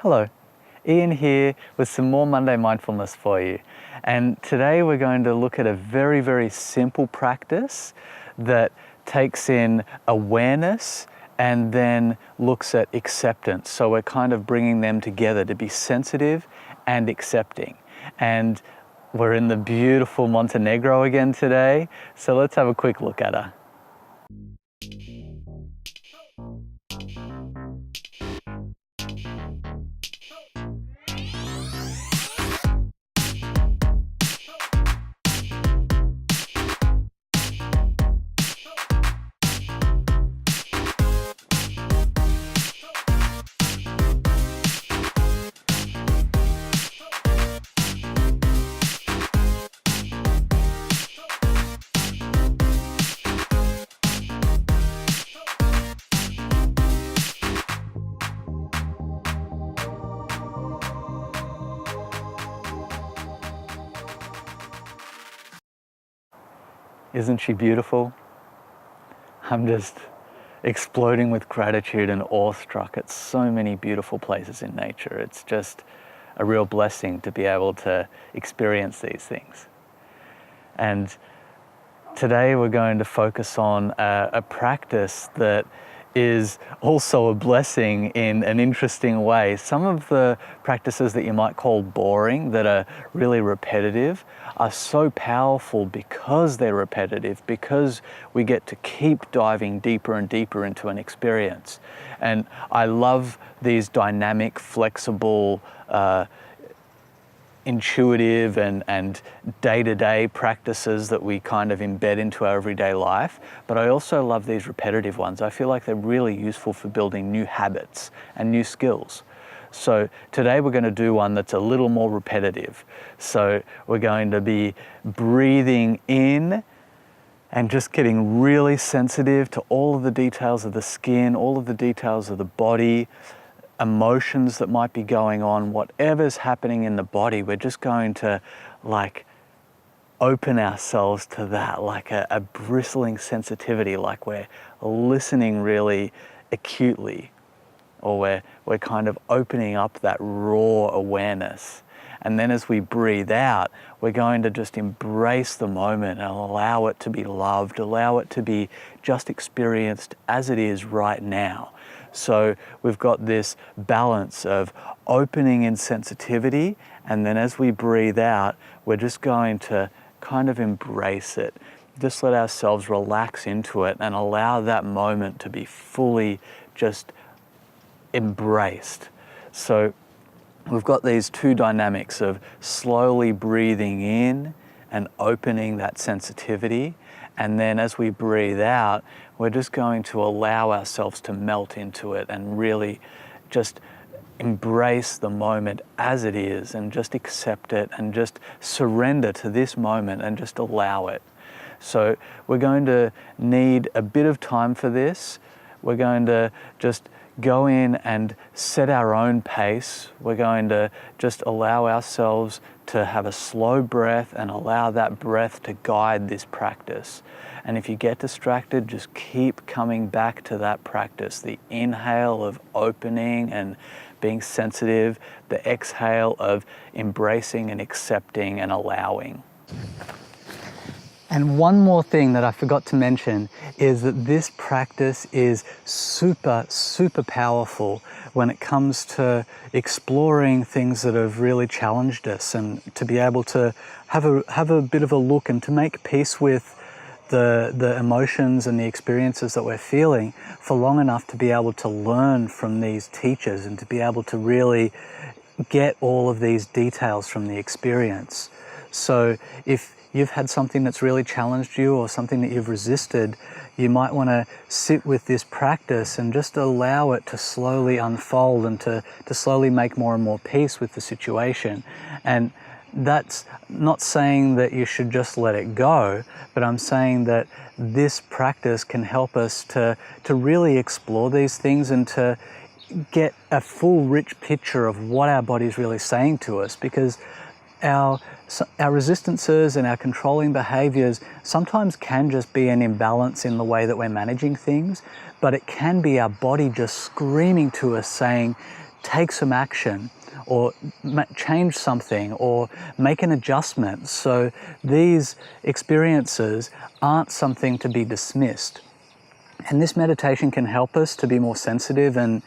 Hello, Ian here with some more Monday mindfulness for you. And today we're going to look at a very, very simple practice that takes in awareness and then looks at acceptance. So we're kind of bringing them together to be sensitive and accepting. And we're in the beautiful Montenegro again today. So let's have a quick look at her. Isn't she beautiful? I'm just exploding with gratitude and awestruck at so many beautiful places in nature. It's just a real blessing to be able to experience these things. And today we're going to focus on a practice that is also a blessing in an interesting way. Some of the practices that you might call boring, that are really repetitive, are so powerful because they're repetitive, because we get to keep diving deeper and deeper into an experience. And I love these dynamic, flexible, intuitive and day-to-day practices that we kind of embed into our everyday life, but I also love these repetitive ones. I feel like they're really useful for building new habits and new skills. So today we're going to do one that's a little more repetitive. So we're going to be breathing in and just getting really sensitive to all of the details of the skin, all of the details of the body, emotions that might be going on, whatever's happening in the body. We're just going to open ourselves to that, like a bristling sensitivity, like we're listening really acutely, or we're kind of opening up that raw awareness. And then as we breathe out, we're going to just embrace the moment and allow it to be loved, allow it to be just experienced as it is right now. So we've got this balance of opening in sensitivity, and then as we breathe out, we're just going to kind of embrace it. Just let ourselves relax into it and allow that moment to be fully just embraced. So we've got these two dynamics of slowly breathing in and opening that sensitivity. And then as we breathe out, we're just going to allow ourselves to melt into it and really just embrace the moment as it is and just accept it and just surrender to this moment and just allow it. So we're going to need a bit of time for this. We're going to just go in and set our own pace. We're going to just allow ourselves to have a slow breath and allow that breath to guide this practice. And if you get distracted, just keep coming back to that practice. The inhale of opening and being sensitive, the exhale of embracing and accepting and allowing. And one more thing that I forgot to mention is that this practice is super, super powerful when it comes to exploring things that have really challenged us, and to be able to have a bit of a look and to make peace with the emotions and the experiences that we're feeling for long enough to be able to learn from these teachers and to be able to really get all of these details from the experience. So if you've had something that's really challenged you or something that you've resisted, you might want to sit with this practice and just allow it to slowly unfold and to slowly make more and more peace with the situation. And that's not saying that you should just let it go, but I'm saying that this practice can help us to really explore these things and to get a full, rich picture of what our body's really saying to us, because our resistances and our controlling behaviors sometimes can just be an imbalance in the way that we're managing things, but it can be our body just screaming to us saying, take some action or change something or make an adjustment. So these experiences aren't something to be dismissed. And this meditation can help us to be more sensitive and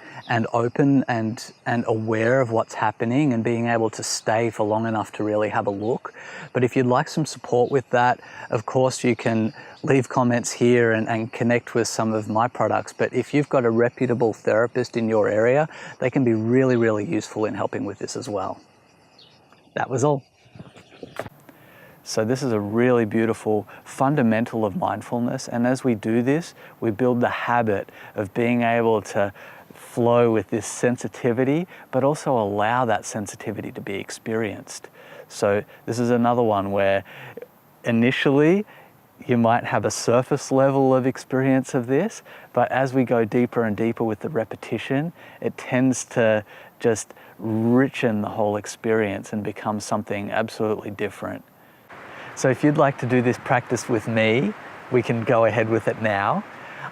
open and aware of what's happening and being able to stay for long enough to really have a look. But if you'd like some support with that, of course you can leave comments here and connect with some of my products. But if you've got a reputable therapist in your area, they can be really, really useful in helping with this as well. That was all. So this is a really beautiful fundamental of mindfulness, and as we do this, we build the habit of being able to flow with this sensitivity, but also allow that sensitivity to be experienced. So this is another one where initially you might have a surface level of experience of this, but as we go deeper and deeper with the repetition, it tends to just richen the whole experience and become something absolutely different. So if you'd like to do this practice with me, we can go ahead with it now.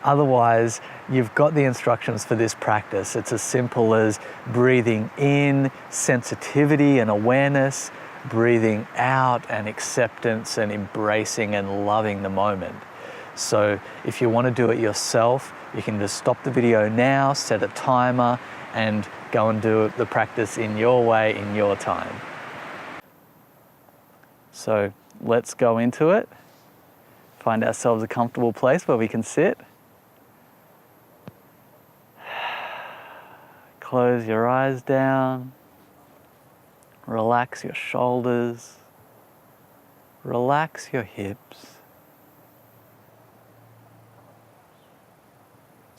Otherwise, you've got the instructions for this practice. It's as simple as breathing in, sensitivity and awareness, breathing out and acceptance and embracing and loving the moment. So if you want to do it yourself, you can just stop the video now, set a timer, and go and do the practice in your way, in your time. So let's go into it. Find ourselves a comfortable place where we can sit. Close your eyes down. Relax your shoulders. Relax your hips.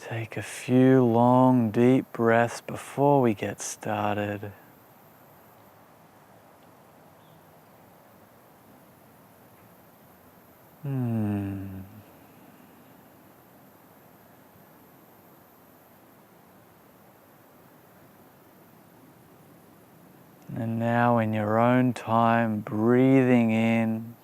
Take a few long, deep breaths before we get started. And now in your own time, breathing in,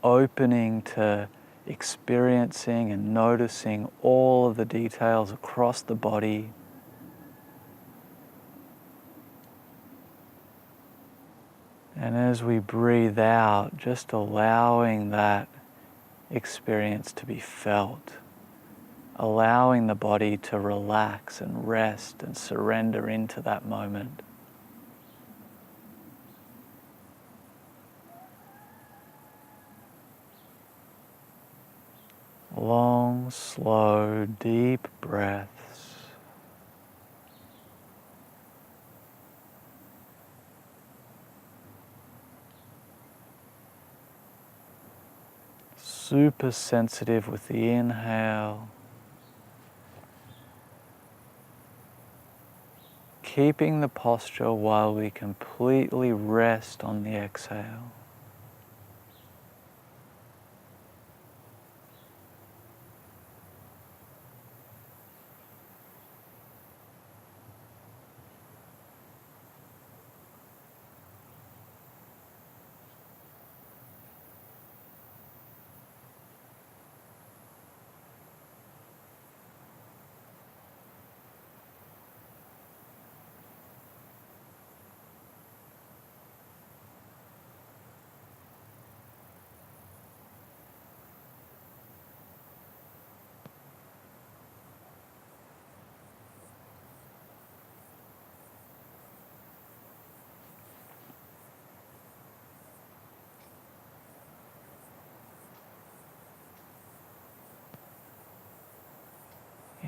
opening to experiencing and noticing all of the details across the body. And as we breathe out, just allowing that experience to be felt, allowing the body to relax and rest and surrender into that moment. Long, slow, deep breaths. Super sensitive with the inhale. Keeping the posture while we completely rest on the exhale.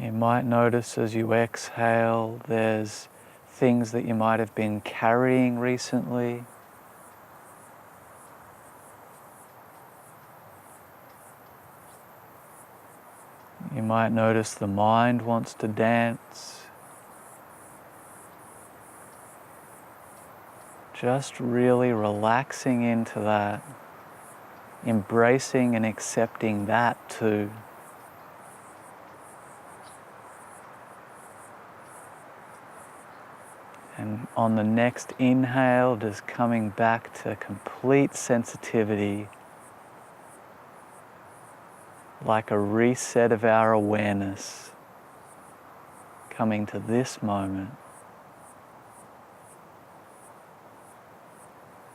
You might notice as you exhale, there's things that you might have been carrying recently. You might notice the mind wants to dance. Just really relaxing into that, embracing and accepting that too. And on the next inhale, just coming back to complete sensitivity, like a reset of our awareness. coming to this moment.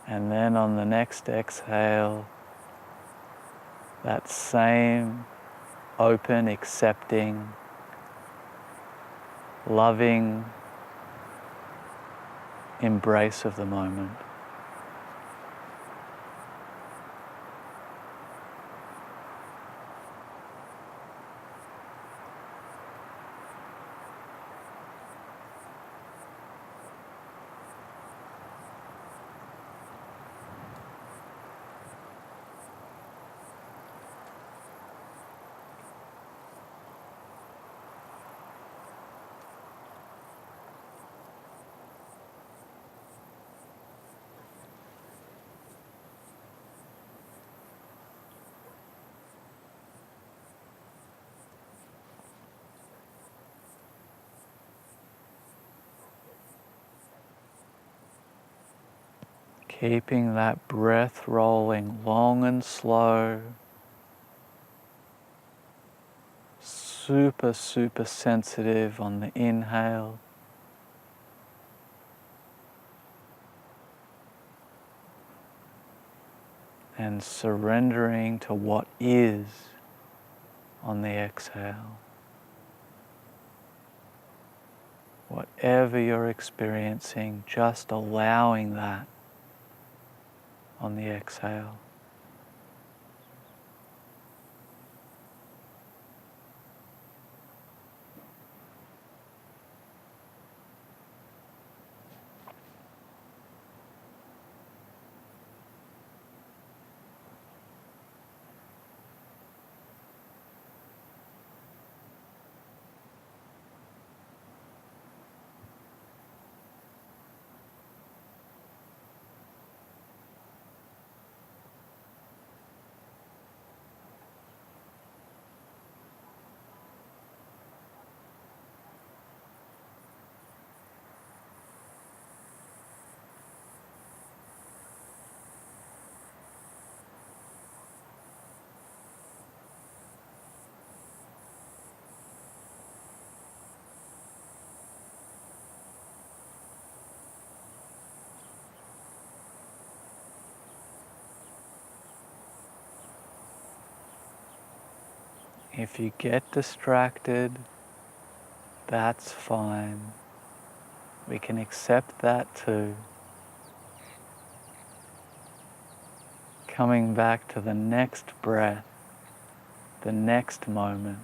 And then on the next exhale, that same open, accepting, loving embrace of the moment. Keeping that breath rolling long and slow, super, super sensitive on the inhale, and surrendering to what is on the exhale. Whatever you're experiencing, just allowing that on the exhale. If you get distracted, that's fine. We can accept that too. Coming back to the next breath, the next moment.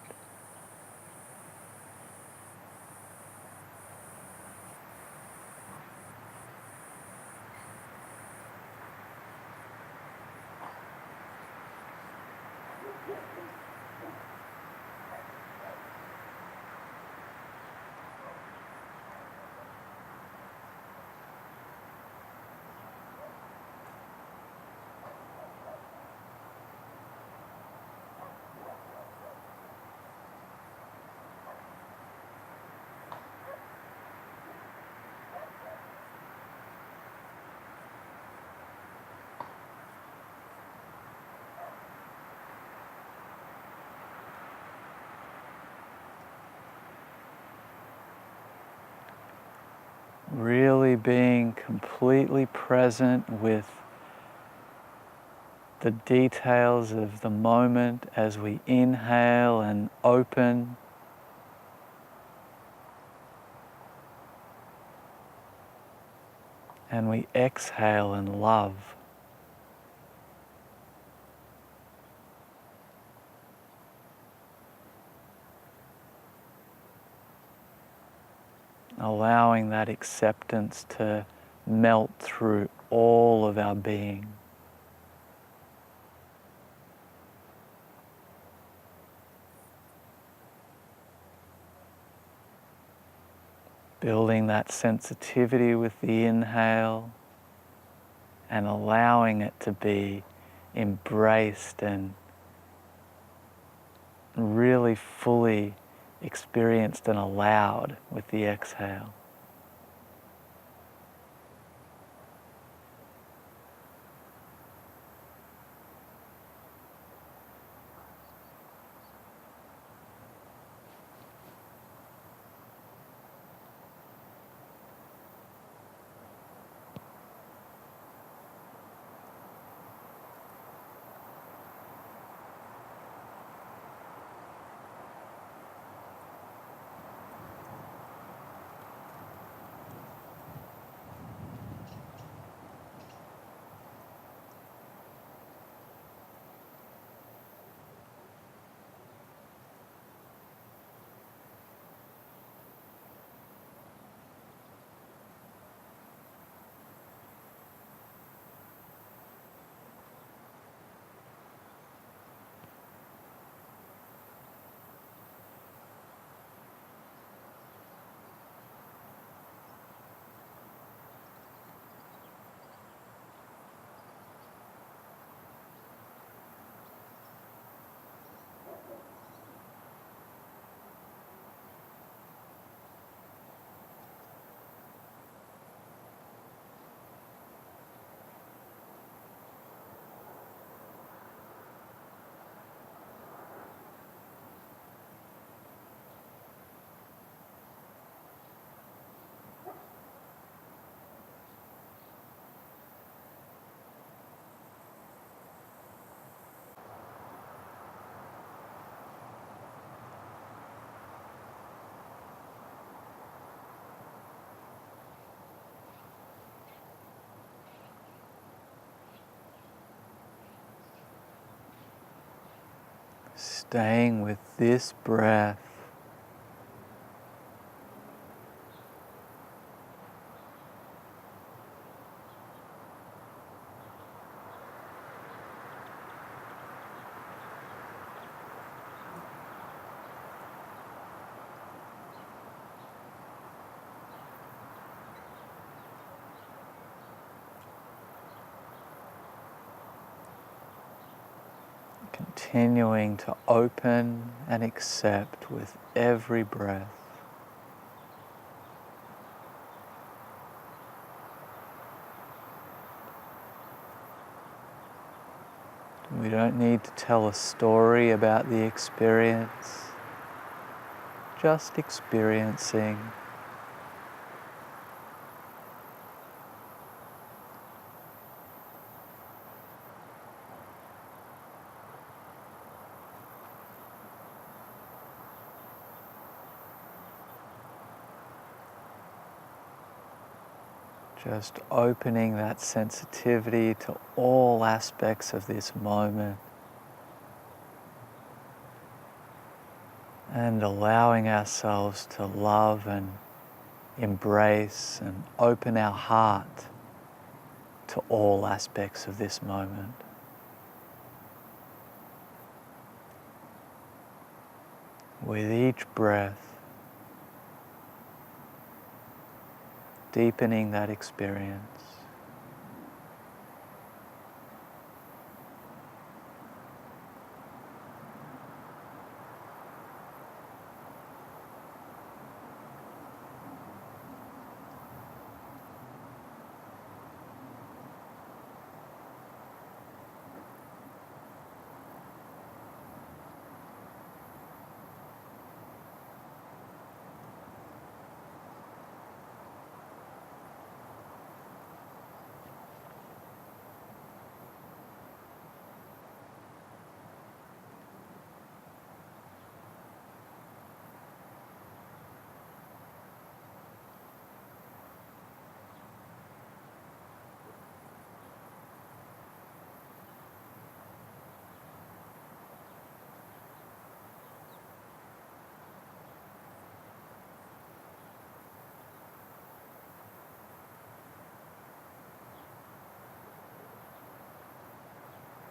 Really being completely present with the details of the moment as we inhale and open, and we exhale and love. Allowing that acceptance to melt through all of our being. Building that sensitivity with the inhale and allowing it to be embraced and really fully experienced and allowed with the exhale. staying with this breath. Continuing to open and accept with every breath. We don't need to tell a story about the experience, just experiencing. Just opening that sensitivity to all aspects of this moment and allowing ourselves to love and embrace and open our heart to all aspects of this moment. With each breath, deepening that experience.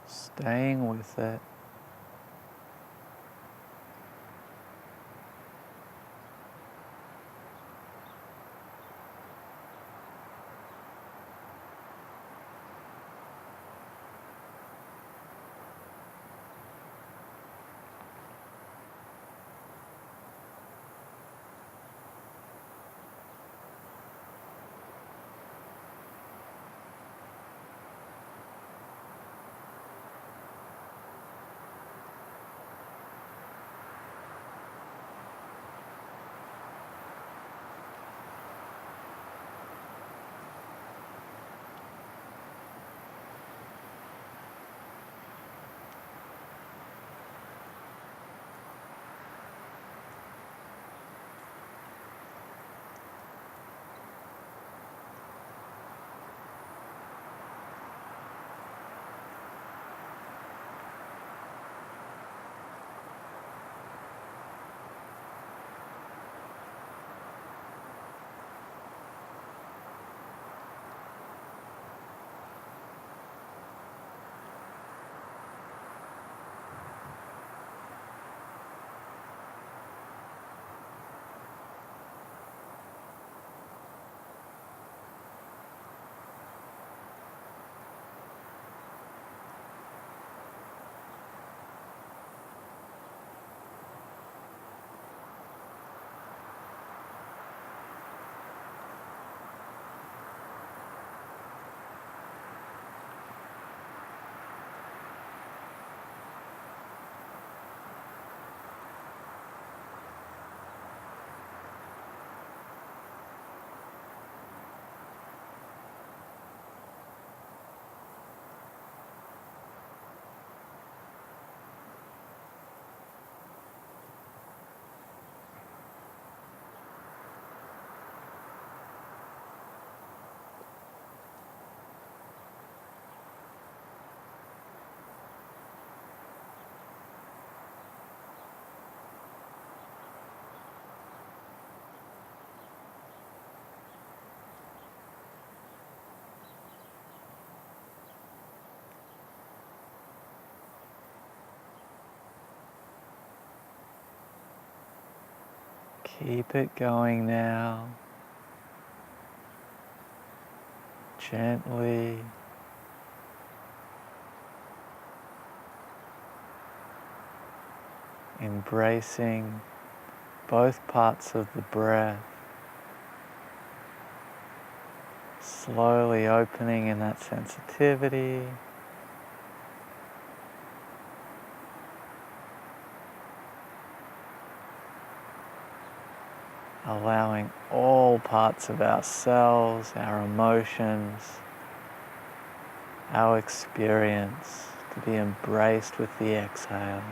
Staying with it. Keep it going now. Gently. Embracing both parts of the breath. Slowly opening in that sensitivity. Allowing all parts of ourselves, our emotions, our experience to be embraced with the exhale.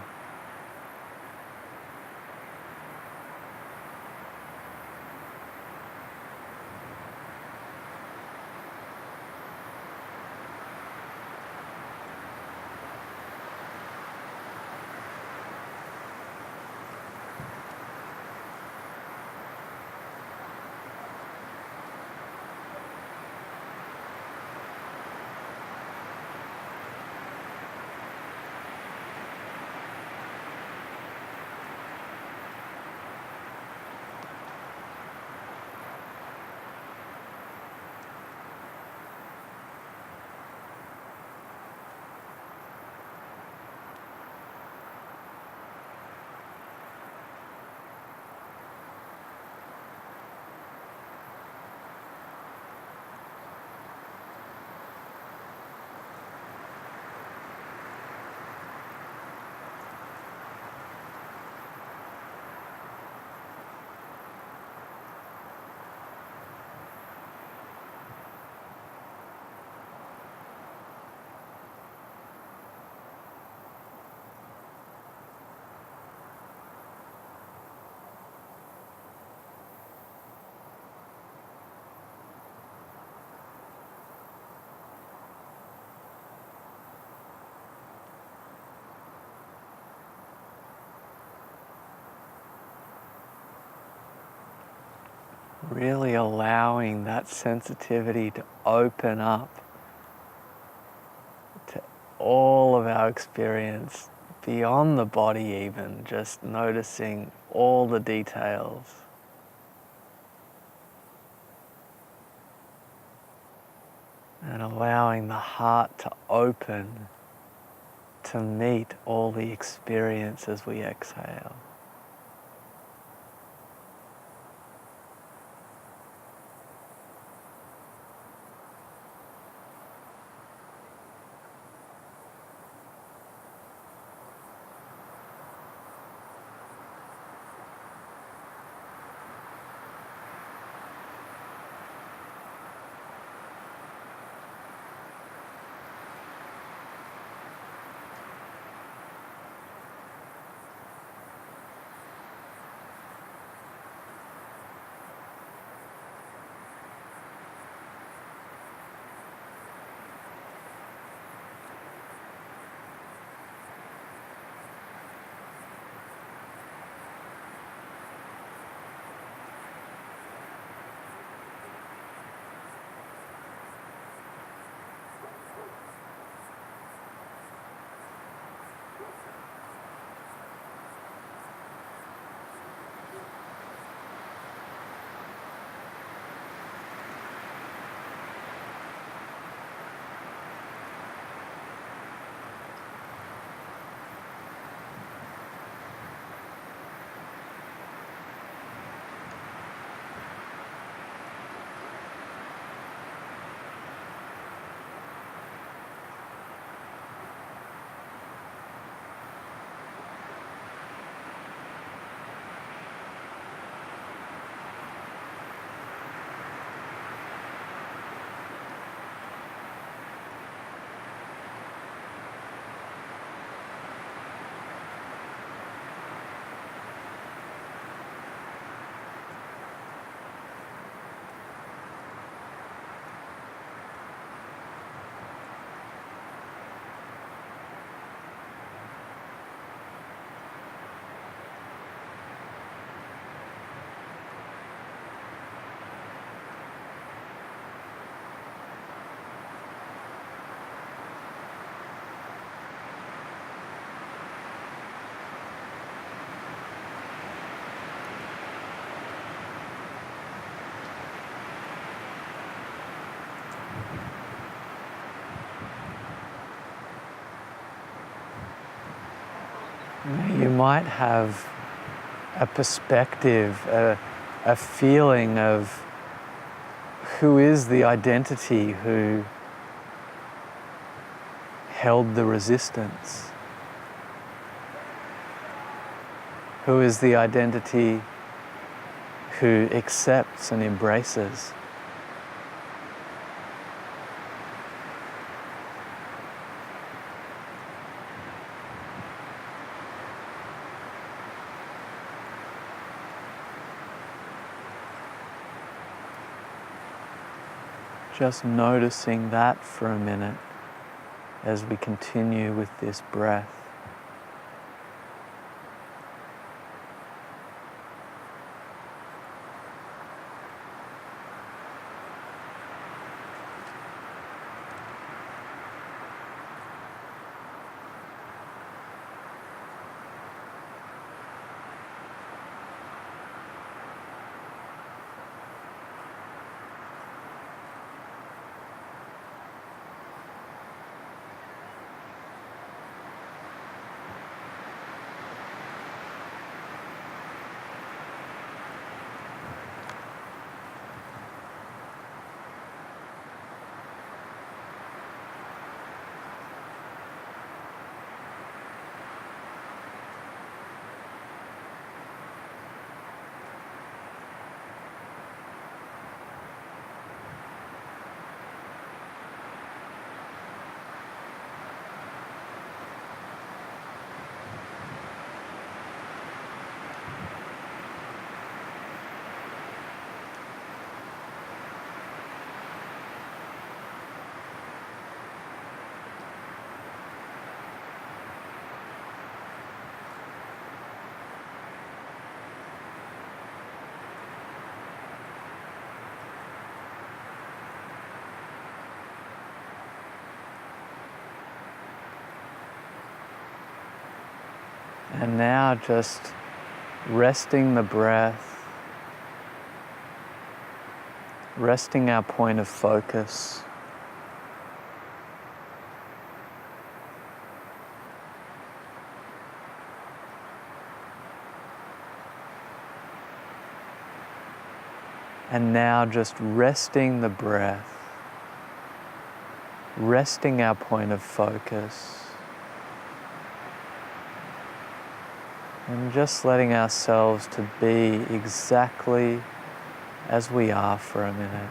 Really allowing that sensitivity to open up to all of our experience beyond the body even, just noticing all the details. And allowing the heart to open to meet all the experience as we exhale. You might have a perspective, a feeling of who is the identity who held the resistance? Who is the identity who accepts and embraces? Just noticing that for a minute as we continue with this breath. And now just resting the breath, resting our point of focus. And now just resting the breath, resting our point of focus. And just letting ourselves to be exactly as we are for a minute.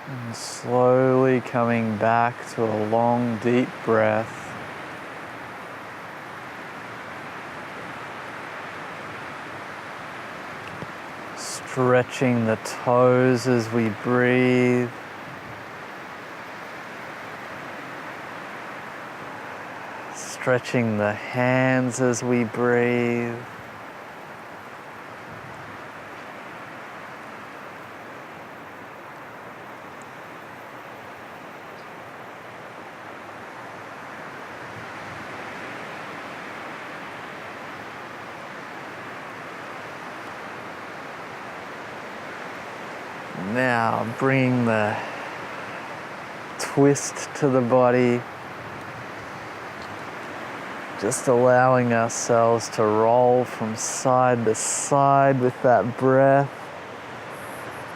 And slowly coming back to a long, deep breath. Stretching the toes as we breathe. Stretching the hands as we breathe. Now bring the twist to the body, just allowing ourselves to roll from side to side with that breath,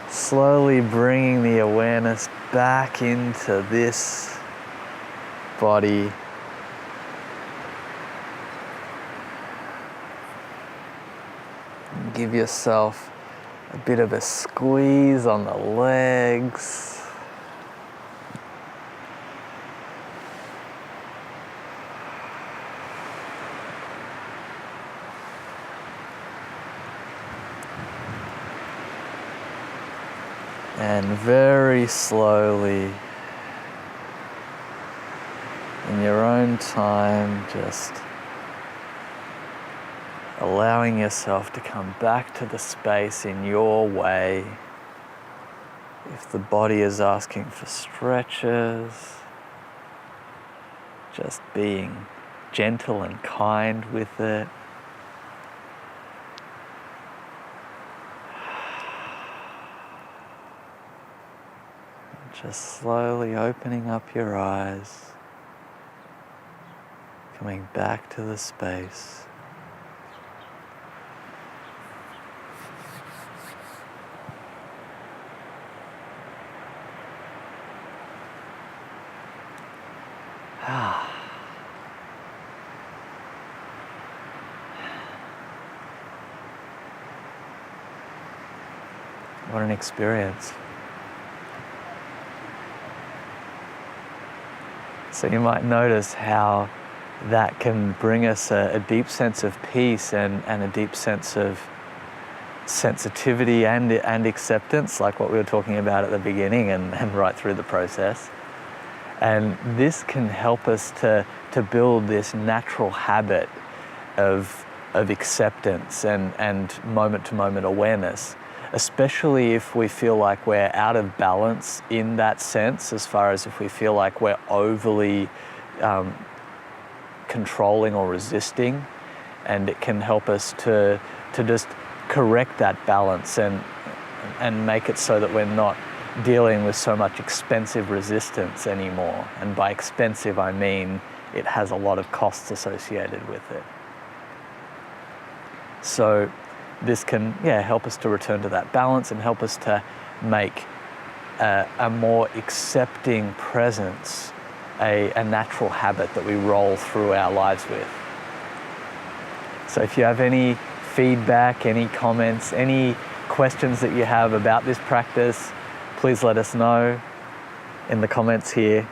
slowly bringing the awareness back into this body. Give yourself a bit of a squeeze on the legs. And very slowly, in your own time, just allowing yourself to come back to the space in your way. If the body is asking for stretches, just being gentle and kind with it. Just slowly opening up your eyes, coming back to the space. What an experience. So you might notice how that can bring us a deep sense of peace and a deep sense of sensitivity and acceptance, like what we were talking about at the beginning and right through the process. And this can help us to build this natural habit of acceptance and moment-to-moment awareness, especially if we feel like we're out of balance in that sense, as far as if we feel like we're overly controlling or resisting. And it can help us to just correct that balance and make it so that we're not dealing with so much expensive resistance anymore. And by expensive, I mean it has a lot of costs associated with it. So this can help us to return to that balance and help us to make a more accepting presence a natural habit that we roll through our lives with. So if you have any feedback, any comments, any questions that you have about this practice, please let us know in the comments here.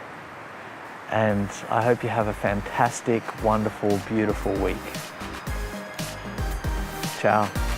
And I hope you have a fantastic, wonderful, beautiful week. Ciao.